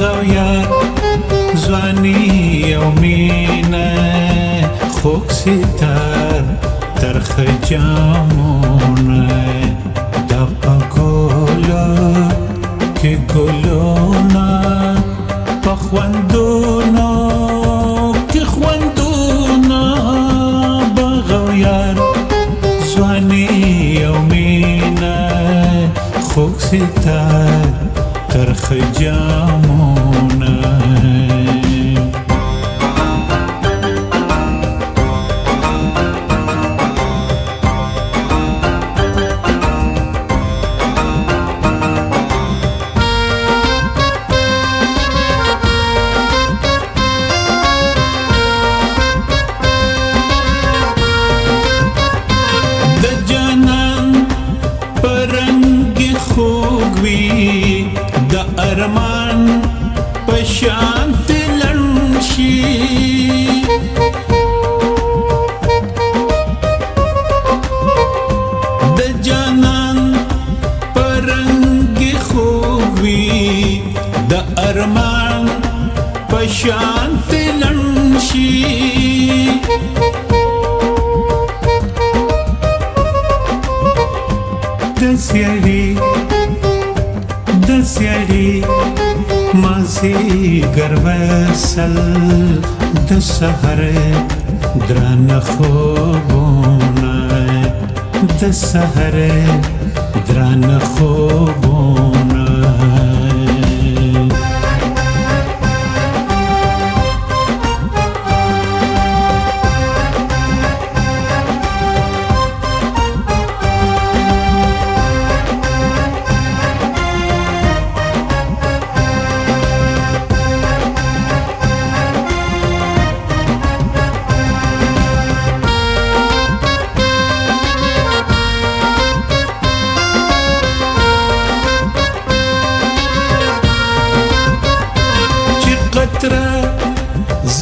او یار ځواني او مینه خوږ ستار ترخ جامونه دا په ګلو کې ګلونه په خوندونو کې خوندونه باغ او یار ځواني او مینه خوږ ستار ترخ جامونه د جانان پرنګ خوږ وي د ارمان په شانت لړن شي د جانان پرنګ خوږ وي د ارمان په شانت لړن شي د سیالي مازیګر وصل د سحر درانه خوبونه د سحر درانه خوبونه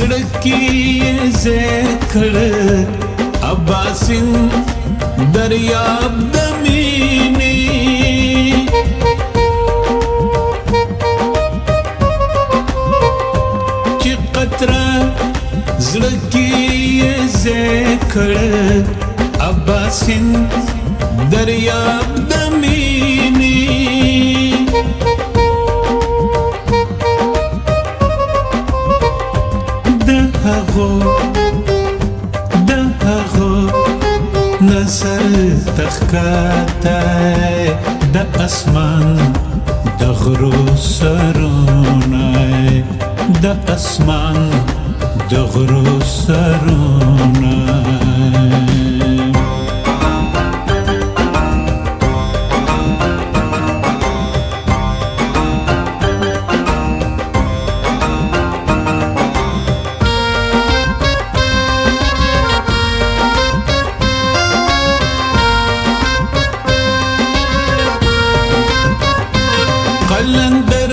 زړه کې ذکر عباسین دریاب د مینې چې قطره زړه کې ذکر عباسین دریاب د مینې د هغو نظر تخکاته د اسمان د غرو سرونه د اسمان د غرو سرونه قلندر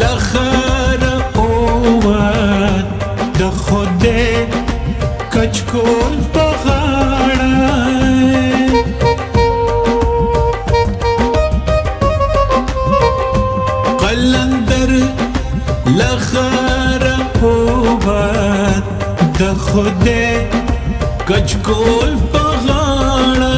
لخر اواد د خوده کچکول په غاړه قلندر لخر اواد د خوده کچکول په غاړه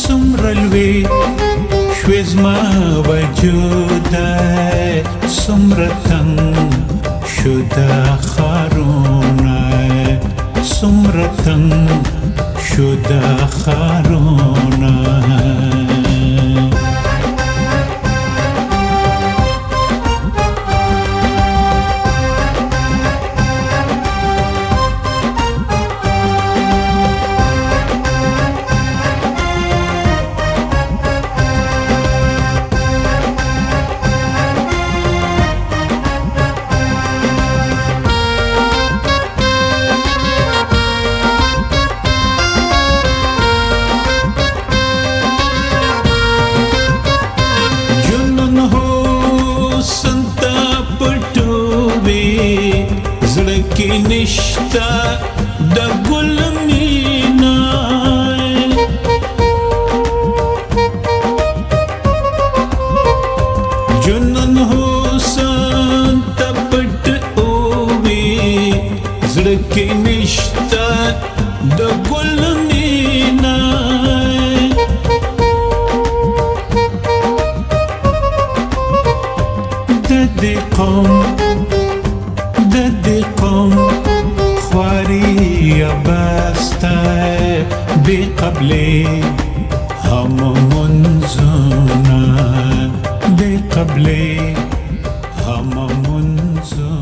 سمرلوی شوی زما وجوده څومره تنګ شو دا ښارونه څومره تنګ شو دا ښارونه ددي قوم خواري يا باستا بقبلي هم منزونا بقبلي هم منزونا